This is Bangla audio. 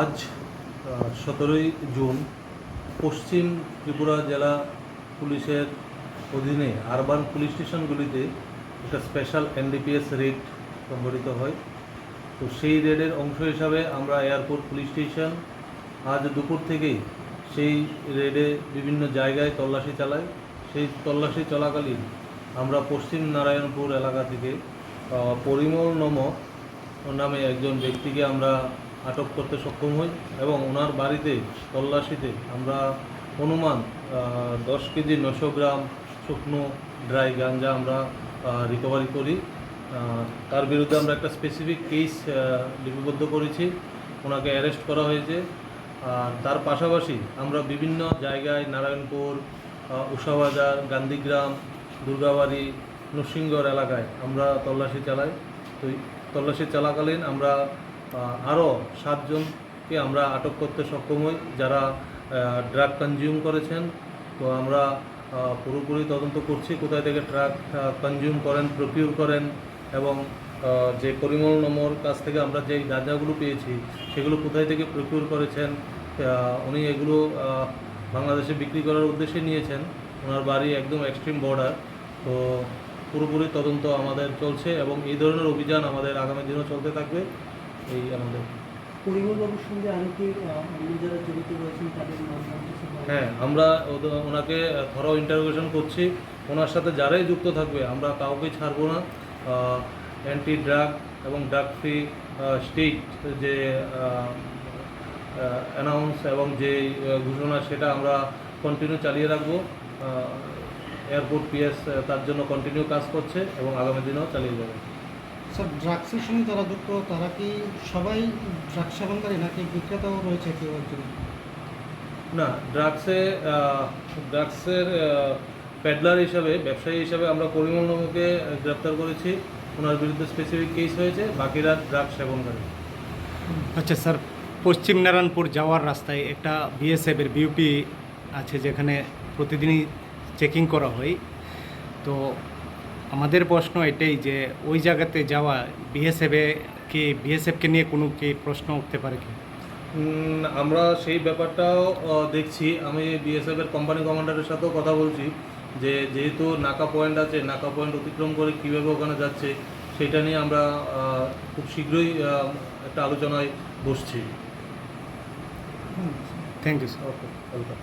আজ 17ই জুন পশ্চিম ত্রিপুরা জেলা পুলিশের অধীনে আরবান পুলিশ স্টেশনগুলিতে একটা স্পেশাল এনডিপিএস রেড সংঘটিত হয়। তো সেই রেডের অংশ হিসাবে আমরা এয়ারপোর্ট পুলিশ স্টেশন আজ দুপুর থেকেই সেই রেডে বিভিন্ন জায়গায় তল্লাশি চালাই। সেই তল্লাশি চলাকালীন আমরা পশ্চিম নারায়ণপুর এলাকা থেকে পরিমল নামে একজন ব্যক্তিকে আমরা আটক করতে সক্ষম হই এবং ওনার বাড়িতে তল্লাশিতে আমরা অনুমান 10 কেজি 900 গ্রাম শুকনো ড্রাই গাঞ্জা আমরা রিকভারি করি। তার বিরুদ্ধে আমরা একটা স্পেসিফিক কেস লিপিবদ্ধ করেছি, ওনাকে অ্যারেস্ট করা হয়েছে। আর তার পাশাপাশি আমরা বিভিন্ন জায়গায় নারায়ণপুর, উষাবাজার, গান্ধীগ্রাম, দুর্গাবাড়ি, নরসিংগড় এলাকায় আমরা তল্লাশি চালাই। তো তল্লাশি চলাকালীন আমরা আরও 7 জনকে আমরা আটক করতে সক্ষম হই যারা ড্রাগ কনজিউম করেছেন। তো আমরা পুরোপুরি তদন্ত করছি কোথায় থেকে ড্রাগ কনজিউম করেন, প্রকিউর করেন এবং যে পরিমল নম্বর কাছ থেকে আমরা যে গাঁজাগুলো পেয়েছি সেগুলো কোথায় থেকে প্রকিউর করেছেন। উনি এগুলো বাংলাদেশে বিক্রি করার উদ্দেশ্যে নিয়েছেন। ওনার বাড়ি একদম এক্সট্রিম বর্ডার। তো পুরোপুরি তদন্ত আমাদের চলছে এবং এই ধরনের অভিযান আমাদের আগামী দিনও চলতে থাকবে। এই আমাদের পরিমলবাবুর সঙ্গে আরও কি অন্য যারা জড়িত রয়েছেন তাদের নাম? হ্যাঁ, আমরা ওনাকে থরো ইন্টারোগেশন করছি। ওনার সাথে যারাই যুক্ত থাকবে আমরা কাউকে ছাড়বো না। অ্যান্টি ড্রাগ এবং ড্রাগ ফ্রি স্টেট যে অ্যানাউন্স এবং যে ঘোষণা সেটা আমরা কন্টিনিউ চালিয়ে রাখবো। এয়ারপোর্ট পিএস তার জন্য কন্টিনিউ কাজ করছে এবং আগামী দিনেও চালিয়ে যাবে। স্যার, ড্রাগসের সঙ্গে যারা যুক্ত তারা কি সবাই ড্রাগস সেবনকারী নাকি বিক্রেতাও রয়েছে কেউ একজন? না, ড্রাগসের প্যাডলার হিসাবে, ব্যবসায়ী হিসাবে আমরা পরিমল নমকে গ্রেপ্তার করেছি। ওনার বিরুদ্ধে স্পেসিফিক কেস হয়েছে, বাকিরা ড্রাগস সেবনকারী। আচ্ছা স্যার, পশ্চিম নারায়ণপুর যাওয়ার রাস্তায় একটা বিএসএফের বিউপি আছে যেখানে প্রতিদিনই চেকিং করা হয়। তো আমাদের প্রশ্ন এটাই যে ওই জায়গাতে যাওয়া বিএসএফকে নিয়ে কোনো কি প্রশ্ন উঠতে পারে কি? আমরা সেই ব্যাপারটাও দেখছি। আমি বিএসএফের কোম্পানি কমান্ডারের সাথেও কথা বলছি যে যেহেতু নাকা পয়েন্ট আছে, নাকা পয়েন্ট অতিক্রম করে কীভাবে ওখানে যাচ্ছে সেটা নিয়ে আমরা খুব শীঘ্রই একটা আলোচনায় বসছি। Thank you sir. Okay, welcome.